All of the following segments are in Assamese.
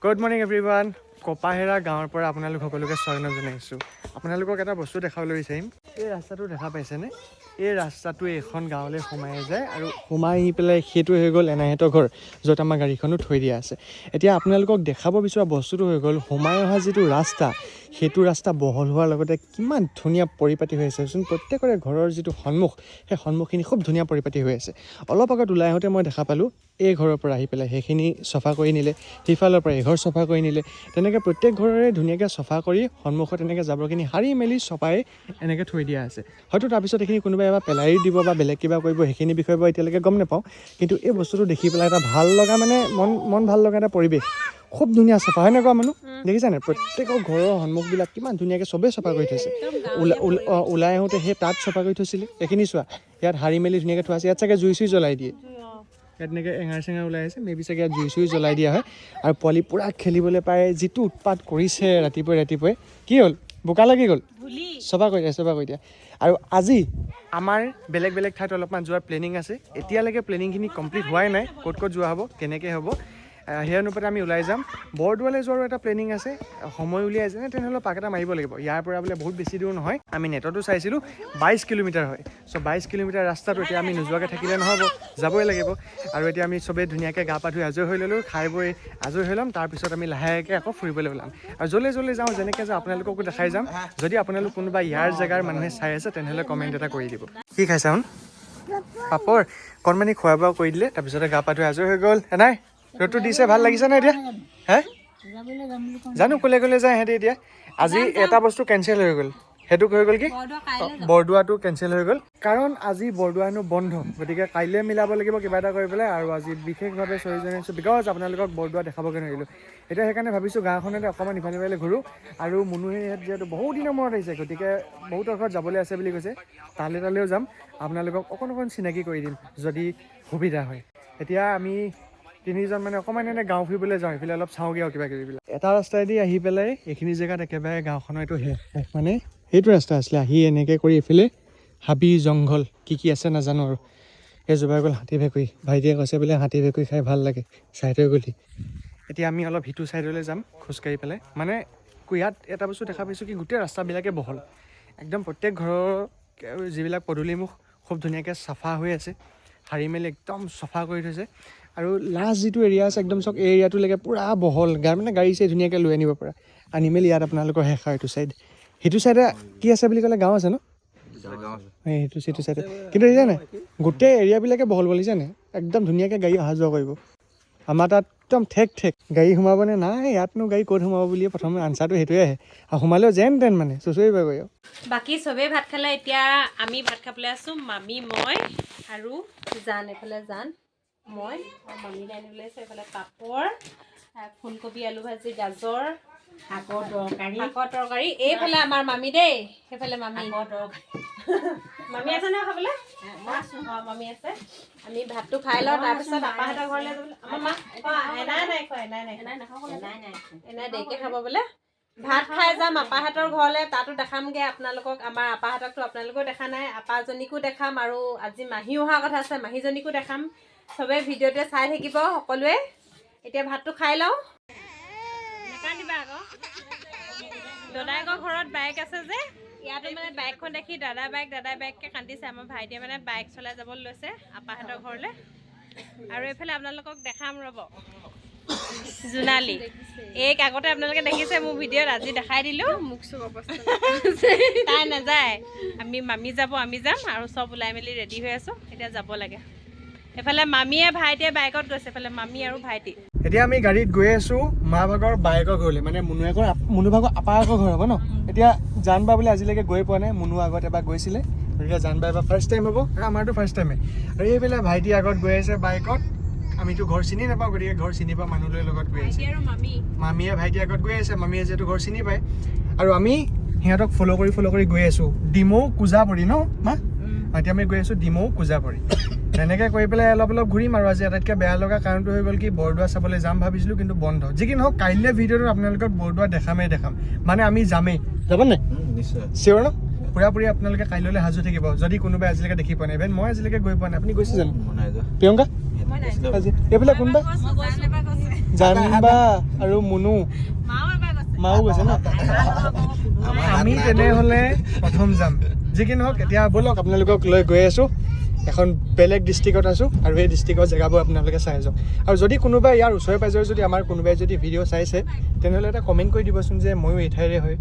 Good morning everyone. কপাহেৰা গাঁৱৰ পৰা আপোনালোক সকলোকে স্বাগতম জনাইছোঁ। আপোনালোকক এটা বস্তু দেখাবলৈ বিচাৰিম। এই ৰাস্তাটো দেখা পাইছেনে? এই ৰাস্তাটোৱে এখন গাঁৱলৈ সোমাই যায় আৰু সোমাই আহি পেলাই সেইটো হৈ গ'ল এনাইহঁতৰ ঘৰ, য'ত আমাৰ গাড়ীখনো থৈ দিয়া আছে। এতিয়া আপোনালোকক দেখাব বিচৰা বস্তুটো হৈ গ'ল সোমাই অহা যিটো ৰাস্তা, সেইটো ৰাস্তা বহল হোৱাৰ লগতে কিমান ধুনীয়া পৰিপাটি হৈ আছে। প্ৰত্যেকৰে ঘৰৰ যিটো সন্মুখ, সেই সন্মুখখিনি খুব ধুনীয়া পৰিপাটি হৈ আছে। অলপ আগত ওলাই আহোঁতে মই দেখা পালোঁ এই ঘৰৰ পৰা আহি পেলাই সেইখিনি চফা কৰি নিলে, সিফালৰ পৰা এঘৰ চফা কৰি নিলে। তেনেকৈ প্ৰত্যেক ঘৰৰে ধুনীয়াকৈ চফা কৰি সন্মুখত এনেকৈ জাবৰখিনি সাৰি মেলি চপাই এনেকৈ থৈ দিয়া আছে। হয়তো তাৰপিছত এইখিনি কোনোবাই এবাৰ পেলাই দিব বা বেলেগ কিবা কৰিব, সেইখিনি বিষয়ে বাৰু এতিয়ালৈকে গম নাপাওঁ। কিন্তু এই বস্তুটো দেখি পেলাই এটা ভাল লগা মানে মন ভাল লগা এটা পৰিৱেশ। খুব ধুনীয়া চফা হয় নকৰা মানুহ দেখিছা নাই? প্ৰত্যেকৰ ঘৰৰ সন্মুখবিলাক কিমান ধুনীয়াকৈ চবেই চফা কৰি থৈছে। ওলাই আহোঁতে সেই তাত চফা কৰি থৈছিলে, এইখিনি চোৱা ইয়াত সাৰি মেলি ধুনীয়াকৈ থোৱা আছে। ইয়াত চাগে জুই চুই জ্বলাই দিয়ে, ইয়াত এনেকৈ এঙাৰ চেঙাৰ ওলাই আছে, মেবি চাগে ইয়াত জুই চুই জ্বলাই দিয়া হয়। আৰু পোৱালি পূৰা খেলিবলৈ পায়, যিটো উৎপাত কৰিছে ৰাতিপুৱাই কি হ'ল, বোকা লাগি গ'ল, চফা কৰি দিয়া। আৰু আজি আমাৰ বেলেগ বেলেগ ঠাইত অলপমান যোৱাৰ প্লেনিং আছে। এতিয়ালৈকে প্লেনিংখিনি কমপ্লিট হোৱাই নাই, ক'ত যোৱা হ'ব, কেনেকৈ হ'ব, সেই অনুপাতে আমি ওলাই যাম। বৰদোৱালৈ যোৱাৰো এটা প্লেনিং আছে। সময় উলিয়াই যেনে তেনেহ'লে পাক এটা মাৰিব লাগিব। ইয়াৰ পৰা বোলে বহুত বেছি দূৰ নহয়, আমি নেটতো চাইছিলোঁ 22 কিলোমিটাৰ হয়। চ' 22 কিলোমিটাৰ ৰাস্তাটো এতিয়া আমি নোযোৱাকৈ থাকিলে নহ'ব, যাবই লাগিব। আৰু এতিয়া আমি চবেই ধুনীয়াকৈ গা পা ধুই আজৰি হৈ ল'লোঁ, খাই বৈ আজৰি হৈ ল'ম। তাৰপিছত আমি লাহেকৈ আকৌ ফুৰিবলৈ ওলাম। আৰু য'লৈ যাওঁ, যেনেকৈ যাওঁ আপোনালোককো দেখাই যাম। যদি আপোনালোক কোনোবা ইয়াৰ জেগাৰ মানুহে চাই আছে তেনেহ'লে কমেণ্ট এটা কৰি দিব। কি খাইছা শুন? পাপৰ কণমানি খোৱা বোৱা কৰি দিলে, তাৰপিছতে গা পা ধুই আজৰি হৈ গ'ল। নাই ৰ'দটো দিছে, ভাল লাগিছে নাই এতিয়া? হে জানো ক'লে যায় সিহঁতে এতিয়া। আজি এটা বস্তু কেঞ্চেল হৈ গ'ল, সেইটো হৈ গ'ল কি বৰদোৱাটো কেঞ্চেল হৈ গ'ল, কাৰণ আজি বৰদোৱা হেনো বন্ধ। গতিকে কাইলৈ মিলাব লাগিব কিবা এটা কৰি পেলাই। আৰু আজি বিশেষভাৱে চৰি জনাইছোঁ, বিকজ আপোনালোকক বৰদোৱা দেখাবগৈ নোৱাৰিলোঁ। এতিয়া সেইকাৰণে ভাবিছোঁ গাঁওখনতে অকণমান ইফালে সিফালে ঘূৰোঁ। আৰু মুনুহে ইয়াত যিহেতু বহুত দিনৰ মূৰত আহিছে, গতিকে বহুতৰ ঘৰত যাবলৈ আছে বুলি কৈছে, তালৈও যাম। আপোনালোকক অকণ চিনাকি কৰি দিম যদি সুবিধা হয়। এতিয়া আমি তিনিজন মানে অকণমান এনে গাঁও ফুৰিবলৈ যাওঁ, এইফালে অলপ চাওঁগৈ আৰু কিবা কিবিবিলাক। এটা ৰাস্তাইদি আহি পেলাই এইখিনি জেগাত একেবাৰে গাঁওখনৰ এইটো শেষ মানে সেইটো ৰাস্তা আছিলে। আহি এনেকৈ কৰি এইফালে হাবি জংঘল কি আছে নাজানো। আৰু এই জোবাই গ'ল হাতী ভেকুৰী, ভাইটিয়ে কৈছে বোলে হাতী ভেকুৰী খাই ভাল লাগে, চাই থৈ গ'লি। এতিয়া আমি অলপ সিটো ছাইডলৈ যাম খোজকাঢ়ি পেলাই। মানে ইয়াত এটা বস্তু দেখা পাইছোঁ কি গোটেই ৰাস্তাবিলাকে বহল, একদম প্ৰত্যেক ঘৰৰ যিবিলাক পদূলিমুখ খুব ধুনীয়াকৈ চাফা হৈ আছে, সাৰি মেলি একদম চফা কৰি থৈছে। আৰু লাষ্ট যিটো এৰিয়া আছে একদম চক এই এৰিয়াটোলৈকে পূৰা বহল, মানে গাড়ী চাড়ী ধুনীয়াকৈ লৈ আনিব পৰা। আনি মেলি ইয়াত আপোনালোকৰ শেষ হয় এইটো ছাইড। সিটো ছাইডে কি আছে বুলি ক'লে? গাঁও আছে ন? সেইটো ছাইডে কিন্তু দেখিছা নাই গোটেই এৰিয়াবিলাকে বহল বুলিছে নাই? একদম ধুনীয়াকৈ গাড়ী অহা যোৱা কৰিব। আমাৰ তাত একদম ঠেক গাড়ী সোমাবনে নাই, ইয়াতনো গাড়ী ক'ত সোমাব বুলিয়ে প্ৰথম আনচাৰটো সেইটোৱে আহে। আৰু সোমালেও যেন তেন মানে চুঁচৰি পাবগৈ আৰু। বাকী চবেই ভাত খালে, এতিয়া আমি ভাত খাবলৈ আছোঁ। মামী, মই আৰু জান। এইফালে জান, মই আৰু মামী দাইল ওলাইছে। এইফালে পাপৰ, ফুলকবি আলু ভাজি, গাজৰ, শাকৰ তৰকাৰী। এইফালে আমাৰ মামী দেই, সেইফালে মামী মামী আছে নহয় খাবলৈ? অঁ মামী আছে। আমি ভাতটো খাই লওঁ, তাৰপিছত আপাহঁতৰ ঘৰলৈ যাবলৈ। আমাৰ মা এনাই দেৰিকৈ খাব বোলে। ভাত খাই যাম আপাহঁতৰ ঘৰলৈ, তাতো দেখামগৈ আপোনালোকক। আমাৰ আপাহঁতকতো আপোনালোকেও দেখা নাই, আপাজনীকো দেখাম। আৰু আজি মাহী অহা কথা আছে, মাহীজনীকো দেখাম। চবেই ভিডিঅ'তে চাই থাকিব সকলোৱে। এতিয়া ভাতটো খাই লওঁ। নেকান্দিবা আকৌ, দদায়েকৰ ঘৰত বাইক আছে যে, ইয়াতো মানে বাইকখন দেখি দাদাই বাইককৈ কান্দিছে। আমাৰ ভাইটিয়ে মানে বাইক চলাই যাবলৈ লৈছে আপাহঁতৰ ঘৰলৈ। আৰু এইফালে আপোনালোকক দেখাম ৰ'ব, জোনালী। এইক আগতে আপোনালোকে দেখিছে মোৰ ভিডিঅ'ত, আজি দেখাই দিলোঁ। মোক চব অৱস্থা তাই নাযায়, মামী যাব, আমি যাম। আৰু চব ওলাই মেলি ৰেডি হৈ আছোঁ, এতিয়া যাব লাগে। এইফালে মামীয়ে ভাইটিয়ে বাইকত গৈছে, এইফালে মামী আৰু ভাইটি। এতিয়া আমি গাড়ীত গৈ আছোঁ মা ভাগৰ বায়েকৰ ঘৰলৈ, মানে মুনু ভাগৰ আপায়েকৰ ঘৰ হ'ব ন। এতিয়া জান বা বুলি আজিলৈকে গৈ পোৱা নাই, মুনু আগত এবাৰ গৈছিলে, গতিকে জান বা এবাৰ ফাৰ্ষ্ট টাইম হ'ব, আৰু আমাৰতো ফাৰ্ষ্ট টাইমে। আৰু এইফালে ভাইটি আগত গৈ আছে বাইকত। আমিতো ঘৰ চিনি নাপাওঁ, গতিকে ঘৰ চিনি পোৱা মানুহলৈ লগত গৈ আছে। মামীয়ে ভাইটি আগত গৈ আছে, মামীয়ে যিহেতু ঘৰ চিনি পায়। আৰু আমি সিহঁতক ফ'ল' কৰি গৈ আছোঁ ডিমৌ কোজাপৰি ন মা। এতিয়া আমি গৈ আছোঁ ডিমৌ কোজাপৰি। তেনেকৈ কৰি পেলাই অলপ ঘূৰিম। আৰু আজি আটাইতকৈ বেয়া লগা কাৰণটো হৈ গ'ল কি বৰদোৱা চাবলৈ যাম ভাবিছিলোঁ, কিন্তু বন্ধ। যি কি নহওক কাইলৈ ভিডিঅ'টোত আপোনালোকক বৰদোৱা দেখাম, মানে আমি যামেই। যাব নাই? নিশ্চয় চিয়ৰ ন? পুৰাপুৰি আপোনালোকে কাইলৈ সাজু থাকিব যদি কোনোবাই আজিলৈকে দেখি পোৱা নাই। ইভেন মই আজিলৈকে গৈ পোৱা নাই। আপুনি গৈছে জানো? প্ৰিয়ংকা এইফালে কোনোবা জানবা আৰু মুনু মাও গৈছে ন আমি তেনেহ'লে প্ৰথম যাম যি কি নহওক এতিয়া ব'লক আপোনালোকক লৈ গৈ আছোঁ এখন বেলেগ ডিষ্ট্ৰিক্টত আছোঁ আৰু এই ডিষ্ট্ৰিক্টৰ জেগাবোৰ আপোনালোকে চাই যাওক আৰু যদি কোনোবাই ইয়াৰ ওচৰে পাঁজৰে যদি আমাৰ কোনোবাই যদি ভিডিঅ' চাইছে তেনেহ'লে এটা কমেণ্ট কৰি দিবচোন যে ময়ো এই ঠাইৰে হয়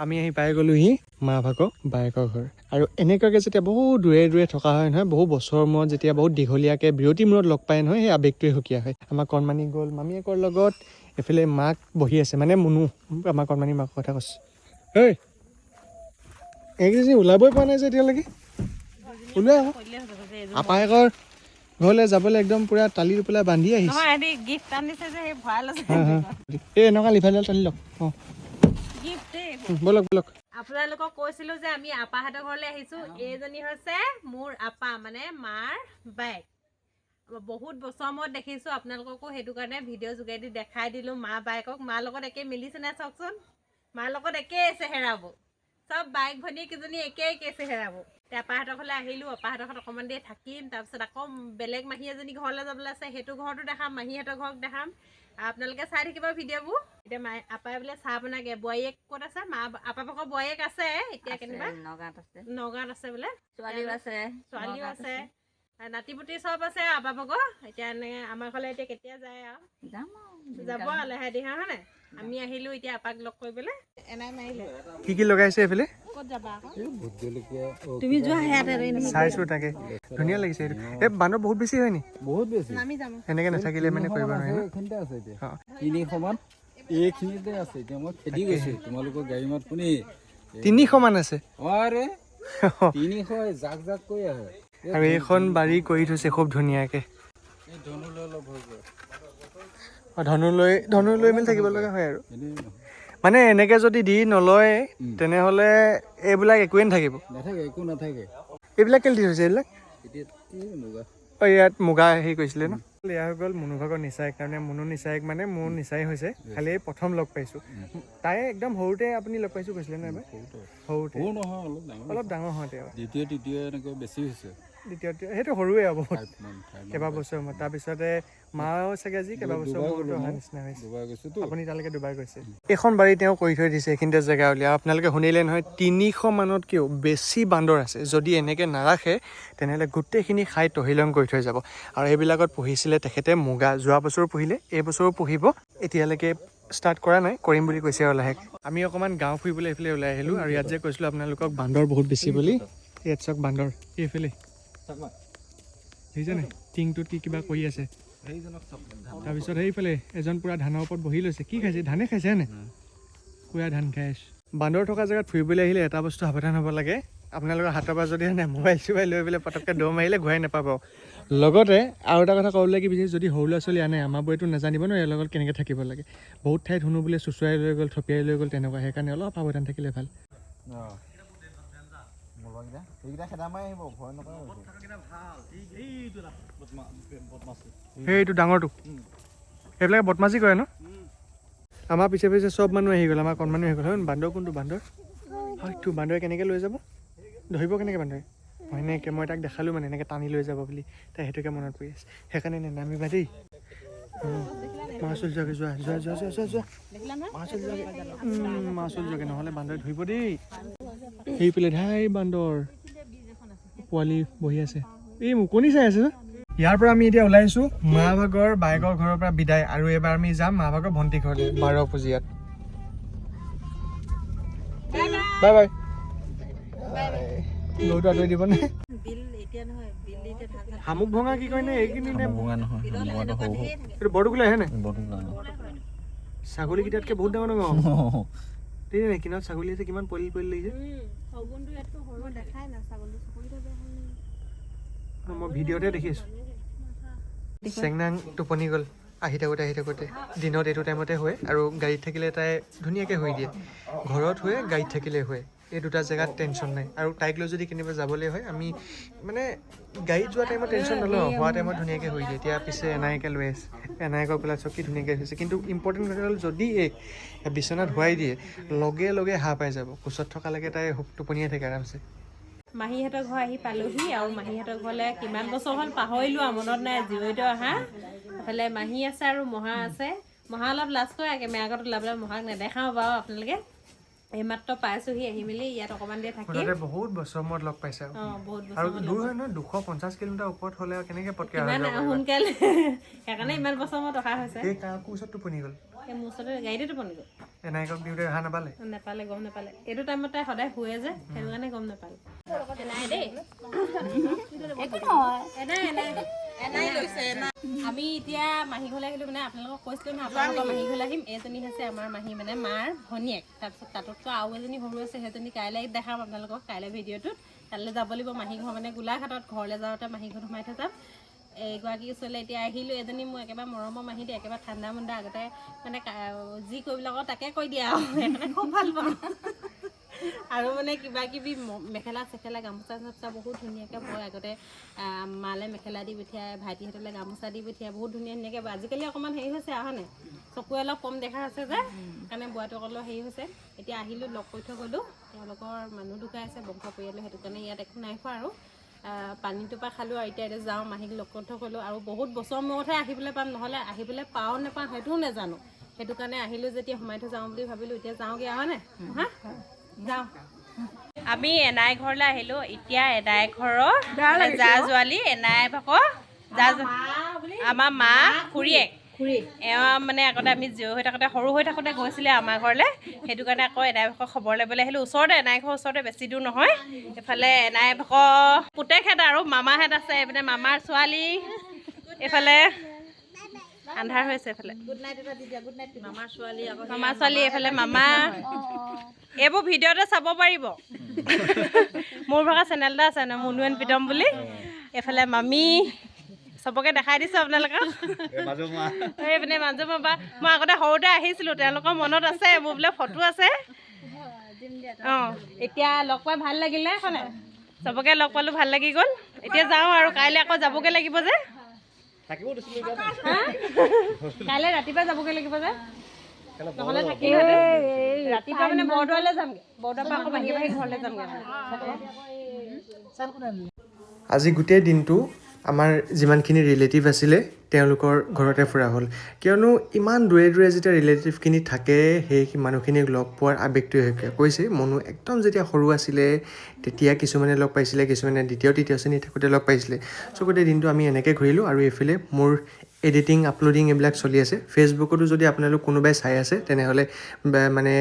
আমি আহি পাই গ'লোহি মা ভাগৰ বায়েকৰ ঘৰ আৰু এনেকুৱাকৈ যেতিয়া বহুত দূৰে দূৰে থকা হয় নহয় বহু বছৰৰ মূৰত যেতিয়া বহুত দীঘলীয়াকৈ বিৰতিৰ মূৰত লগ পায় নহয় সেই আৱেগটোৱে সুকীয়া হয় আমাৰ কণমানি গ'ল মামীয়েকৰ লগত এফালে মাক বহি আছে মানে মুনু আমাৰ কণমানি মাকৰ কথা কৈছে ঐ এইকেইদিন ওলাবই পৰা নাই যে এতিয়ালৈকে ওলোৱা আকৌ আপায়েকৰ ঘৰলৈ যাবলৈ একদম পুৰা টালি পেলাই বান্ধি আহিছে এই এনেকুৱা লিফাইডাল টানি লওক অঁ ব'লক ব'লক আপোনালোকক কৈছিলো যে আমি আপাহঁতৰ ঘৰলৈ আহিছো এইজনী হৈছে মোৰ আপা মানে মাৰ বায়েক বহুত বছৰ মূৰত দেখিছো আপোনালোককো সেইটো কাৰণে ভিডিঅ' যোগেদি দেখাই দিলো মা বায়েকক মাৰ লগত একে মিলিছে নে চাওকচোন মাৰ লগত একেই চেহেৰাব চব বায়েক ভনীয়েকেইজনী একে একে চেহেৰাব আপাহঁতৰ ঘৰলৈ আহিলো আপাহঁতৰ ঘৰত অকণমান দেৰি থাকিম তাৰপিছত আকৌ বেলেগ মাহী এজনী ঘৰলৈ যাবলৈ আছে সেইটো ঘৰতো দেখাম মাহীহঁতৰ ঘৰক দেখাম আপোনালোকে চাই থাকিব ভিডিঅ'বোৰ এতিয়া আপাই বোলে চাহ বনাগে বোৱাৰীয়েক ক'ত আছে মা আপাপকৰ বোৱাৰীয়েক আছে এতিয়া কেনিবা নগাঁৱত আছে বোলে ছোৱালীও আছে নাতিপুতি চব আছে আপাপকৰ এতিয়া এনেকৈ আমাৰ ঘৰলৈ এতিয়া কেতিয়া যায় আৰু যাব আৰু লাহে দিহা হয় নাই আমি আহিলো এতিয়া আপাক লগ কৰিবলৈ এনাই মাৰিলে কি লগাইছে এইফালে ক'ত যাবা আকৌ তুমি যোৱা হেয়াতে চাইছোঁ তাকে ধুনীয়া লাগিছে এইটো এই বান্দৰ বহুত বেছি হয় নি বহুত বেছি নামি যাম এনেকৈ নাথাকিলে মানে কৰিব নোৱাৰে ন এইখিনিতে আছে এতিয়া 300 মান এইখিনিতে আছে এতিয়া মই খেদি গৈছোঁ তোমালোকৰ গাড়ী মাত শুনি 300 মান আছে আৰে 300 জাক জাক কৈ আহে আৰু এইখন বাৰী কৰি থৈছে খুব ধুনীয়াকৈ এই ধনুলৈ অলপ হৈ গ'ল ধনু লৈ মেলি থাকিব লগা হয় আৰু এনেই নহয় মানে এনেকৈ যদি দি নলয় তেনেহ'লে এইবিলাক একোৱেই নাথাকিব নাথাকে একো নাথাকে এইবিলাক কেলে দি থৈছে এইবিলাক এতিয়া এই মুগা অঁ ইয়াত মুগা হেৰি কৰিছিলে ন এয়া হৈ গ'ল মুনু ভাগৰ নিচায়ক কাৰণে মুনু নিচায়ক মানে মোৰ নিচাই হৈছে খালি প্ৰথম লগ পাইছোঁ তাই একদম সৰুতে আপুনি লগ পাইছোঁ কৈছিলে ন এবাৰ সৰুতে সৰু নহয় অলপ ডাঙৰ হয় তেওঁ দ্বিতীয় তৃতীয় এনেকৈ বেছি হৈছে দ্বিতীয়তে সেইটো সৰুৱে হ'ব 5 মান কেইবাবছৰ মূৰত তাৰপিছতে মাও চাগে আজি কেইবাবছৰ মূৰত অহা নিচিনা হৈছে দুবাৰ গৈছোতো আপুনি তালৈকে দুবাৰ গৈছে এইখন বাৰী তেওঁ কৰি থৈ দিছে এইখিনিতে জেগা উলিয়াই আপোনালোকে শুনিলে নহয় 300 মানতকৈও বেছি বান্দৰ আছে যদি এনেকৈ নাৰাখে তেনেহ'লে গোটেইখিনি খাই তহিলং কৰি থৈ যাব আৰু এইবিলাকত পুহিছিলে তেখেতে মুগা যোৱা বছৰো পুহিলে এই বছৰো পুহিব এতিয়ালৈকে ষ্টাৰ্ট কৰা নাই কৰিম বুলি কৈছে আৰু লাহেকৈ আমি অকণমান গাঁও ফুৰিবলৈ এইফালে ওলাই আহিলোঁ আৰু ইয়াত যে কৈছিলোঁ আপোনালোকক বান্দৰ বহুত বেছি বুলি ইয়াত চাওক বান্দৰ এইফালে দেখিছেনে টিংটোত কি কিবা কৰি আছে তাৰপিছত সেইফালে এজন পূৰা ধানৰ ওপৰত বহি লৈছে কি খাইছে ধানে খাইছে নে পূৰা ধান খাই আছোঁ বান্দৰ থকা জেগাত ফুৰিবলৈ আহিলে এটা বস্তু সাৱধান হ'ব লাগে আপোনালোকৰ হাতৰ পৰা যদি মোবাইল চোবাইল লৈ পেলাই পটককৈ দৌৰ মাৰিলে ঘূৰাই নাপাব লগতে আৰু এটা কথা ক'বলৈ কি বিচাৰিছোঁ যদি সৰু ল'ৰা ছোৱালী আনে আমাৰ বোৰেতো নাজানিব ন ইয়াৰ লগত কেনেকৈ থাকিব লাগে বহুত ঠাইত শুনো বোলে চুচুৰাই লৈ গ'ল থপিয়াই লৈ গ'ল তেনেকুৱা সেইকাৰণে অলপ সাৱধান থাকিলে ভাল সেইটো ডাঙৰটো সেইবিলাকে বদমাছি কৰে ন আমাৰ পিছে পিছে চব মানুহ আহি গ'ল আমাৰ কণমানুহ আহি গ'ল হয় বান্দৰ কোনটো বান্দৰ হয়তো বান্দৰে কেনেকৈ লৈ যাব ধৰিব কেনেকৈ বান্দৰে মই এনেকৈ মই তাক দেখালোঁ মানে এনেকৈ টানি লৈ যাব বুলি তাই সেইটোকে মনত পৰি আছে সেইকাৰণে নামিবা দেই মাছুল যোৱাকৈ যোৱা যোৱা যোৱা যোৱা যোৱা যোৱা মাছুল যোৱাকৈ নহ'লে বান্দৰে ধৰিব দেই সেইফালে ধাই বান্দৰ পোৱালি বহি আছে এই মুকনি চাই আছে ইয়াৰ পৰা আমি এতিয়া ওলাইছোঁ মা ভাগৰ বায়েকৰ ঘৰৰ পৰা বিদায় আৰু এইবাৰ আমি যাম মা ভাগৰ ভণ্টি ঘৰলৈ 12 পূজিয়াত বাই বাই লৌটো আঁতৰি দিবনে শামুক ভঙা কি কয় নে এইখিনি নে ভঙা নহয় এইটো বৰটোকোলা আহে নে ছাগলীকেইটাতকৈ বহুত ডাঙৰ ডাঙৰ দেই নে কিনাৰত ছাগলী আছে কিমান পলি পলি লাগিছে মই ভিডিঅ'তে দেখি আছোঁ চেংনাং টোপনি গ'ল আহি থাকোঁতে দিনত এইটো টাইমতে হয় আৰু গাড়ীত থাকিলে তাই ধুনীয়াকৈ শুই দিয়ে ঘৰত শুৱে গাড়ীত থাকিলে শুৱে এই দুটা জেগাত টেনশ্যন নাই আৰু তাইক লৈ যদি কেনিবা যাবলৈ হয় আমি মানে গাড়ীত যোৱা টাইমত টেনশ্যন নলওঁ হোৱা টাইমত ধুনীয়াকৈ শুই দিয়ে এতিয়া পিছে এনাইকে লৈ আছে এনাইকৰ পেলাই চকী ধুনীয়াকৈ হৈছে কিন্তু ইম্পৰ্টেণ্ট কথা হ'ল যদি এই বিচনাত শুৱাই দিয়ে লগে লগে সাৰ পাই যাব কোচত থকালৈকে তাই টোপনিয়াই থাকে আৰামছে মাহীহঁতৰ ঘৰ আহি পালোহি আৰু মাহীহঁতৰ ঘৰলৈ কিমান বছৰ হ'ল পাহৰিলোঁ আৰু মনত নাই জীয়ৰীতো অহা এফালে মাহী আছে আৰু মহা আছে মহা অলপ লাজ কৰে কেমেৰা আগত ওলাবলৈ মহাক নেদেখাওঁ বাৰু আপোনালোকে এইমাত্ৰ পাইছোহি আহি মেলি ইয়াত অকণমান দেৰি থাকি মুঠতে বহুত বছৰ মূৰত লগ পাইছে বহুত আৰু বছৰ দূৰ হয় নহয় 250 কিলোমিটাৰ ওপৰত হ'লে কেনেকে পটকে ইমান সোনকালে সেইকাৰণে ইমান বছৰ মূৰত অহা হৈছে এই কাকো ওচৰত টোপনি গ'ল এই মোৰ ওচৰতে গাড়ীতে টোপনি গ'ল এনাইকক দিওঁতে অহা নাপালে নেপালে গম নাপালে এইটো টাইমতে সদায় শুৱে যে সেইটো কাৰণে গম নাপালে নাই দেই আমি এতিয়া মাহী ঘৰলৈ আহিলোঁ মানে আপোনালোকক কৈছিলোঁ নহয় আপোনালোকৰ মাহী ঘৰলৈ আহিম এইজনী হৈছে আমাৰ মাহী মানে মাৰ ভনীয়েক তাৰপিছত তাতোতকৈ আৰু এজনী সৰু আছে সেইজনী কাইলৈ দেখাম আপোনালোকক কাইলৈ ভিডিঅ'টোত কাইলৈ যাব লাগিব মাহী ঘৰ মানে গোলাঘাটত ঘৰলৈ যাওঁতে মাহী ঘৰত সোমাই থৈ যাম এইগৰাকী ওচৰলৈ এতিয়া আহিলোঁ এজনী মোৰ একেবাৰে মৰমৰ মাহী দিয়ে একেবাৰে ঠাণ্ডা মুণ্ডা আগতে মানে যি কৰিবলৈ কওঁ তাকে কৈ দিয়া আৰু সেইকাৰণে খুব ভাল পাওঁ আৰু মানে কিবা কিবি মেখেলা চেখেলা গামোচা চামোচা বহুত ধুনীয়াকৈ বয় আগতে মালে মেখেলা দি পঠিয়াই ভাইটিহঁতলৈ গামোচা দি পঠিয়াই বহুত ধুনীয়া ধুনীয়াকৈ বয় আজিকালি অকণমান হেৰি হৈছে হয়নে চকুৱে অলপ কম দেখা হৈছে যে সেইকাৰণে বোৱাটো অলপ হেৰি হৈছে এতিয়া আহিলোঁ লগ কৰি থৈ গ'লোঁ তেওঁলোকৰ মানুহ ঢুকাই আছে বংশ পৰিয়ালৰ সেইটো কাৰণে ইয়াত একো নাই খোৱা আৰু পানীটোপা খালোঁ আৰু এতিয়া যাওঁ মাহীক লগ কৰি থৈ গ'লোঁ আৰু বহুত বছৰ মূৰতহে আহিবলৈ পাম নহ'লে আহিবলৈ পাওঁ নেপাওঁ সেইটোও নাজানো সেইটো কাৰণে আহিলোঁ যেতিয়া সোমাই থৈ যাওঁ বুলি ভাবিলোঁ এতিয়া যাওঁগৈ হয়নে হা যাওঁ আমি এনাই ঘৰলৈ আহিলোঁ এতিয়া এনাই ঘৰৰ জা জোৱালী এনাই ভাকৰ আমাৰ মা খুৰীয়েক এওঁ মানে আগতে আমি জীয় হৈ থাকোঁতে সৰু হৈ থাকোঁতে গৈছিলে আমাৰ ঘৰলৈ সেইটো কাৰণে আকৌ এনাই ভাকৰ খবৰ ল'বলৈ আহিলোঁ ওচৰতে এনাই ঘৰৰ ওচৰতে বেছি দূৰ নহয় এইফালে এনাই ভাকৰ পুতেকহেঁত আৰু মামাহেঁত আছে এইপিনে মামাৰ ছোৱালী এইফালে আন্ধাৰ হৈছে এইফালে মামাৰ ছোৱালী এইফালে মামা এইবোৰ ভিডিঅ'তে চাব পাৰিব মোৰ ভাগৰ চেনেল এটা আছে ন মুনু এণ্ড প্ৰীতম বুলি এইফালে মামী চবকে দেখাই দিছোঁ আপোনালোকক এইপিনে মাজু মামা মই আগতে সৰুতে আহিছিলোঁ তেওঁলোকৰ মনত আছে মোৰ বোলে ফটো আছে অঁ এতিয়া লগ পাই ভাল লাগিলে হয়নে চবকে লগ পালোঁ ভাল লাগি গ'ল এতিয়া যাওঁ আৰু কাইলৈ আকৌ যাবগৈ লাগিব যে কাইলৈ ৰাতিপুৱা যাবগৈ লাগিব যে নহ'লে থাকিলোহেঁতেন ৰাতিপুৱা মানে বৰদোৱালৈ যামগৈ বৰদোৱাৰ পৰা আকৌ বাহিৰে বাহিৰে ঘৰলৈ যামগৈ আজি গোটেই দিনটো আমাৰ যিমানখিনি ৰিলেটিভ আছিলে তেওঁলোকৰ ঘৰতে ফুৰা হ'ল কিয়নো ইমান দূৰে দূৰে যেতিয়া ৰিলেটিভখিনি থাকে সেই মানুহখিনিক লগ পোৱাৰ আৱেগটোৱে কৈছে মনো একদম যেতিয়া সৰু আছিলে তেতিয়া কিছুমানে লগ পাইছিলে কিছুমানে দ্বিতীয় তৃতীয় শ্ৰেণীত থাকোঁতে লগ পাইছিলে চ' গোটেই দিনটো আমি এনেকৈ ঘূৰিলোঁ আৰু এইফালে মোৰ এডিটিং আপলোডিং এইবিলাক চলি আছে ফেচবুকতো যদি আপোনালোক কোনোবাই চাই আছে তেনেহ'লে মানে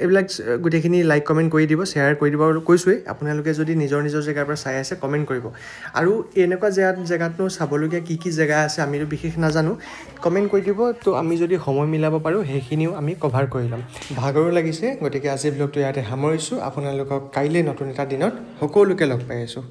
এইবিলাক গোটেইখিনি লাইক কমেণ্ট কৰি দিব শ্বেয়াৰ কৰি দিব আৰু কৈছোঁৱেই আপোনালোকে যদি নিজৰ নিজৰ জেগাৰ পৰা চাই আছে কমেণ্ট কৰিব আৰু এনেকুৱা জেগাতনো চাবলগীয়া কি জেগা আছে আমিতো বিশেষ নাজানো কমেণ্ট কৰি দিব তো আমি যদি সময় মিলাব পাৰোঁ সেইখিনিও আমি কভাৰ কৰি ল'ম ভাগৰো লাগিছে গতিকে আজি ব্লগটো ইয়াতে সামৰিছোঁ আপোনালোকক কাইলৈ নতুন এটা দিনত সকলোকে লগ পাই আছোঁ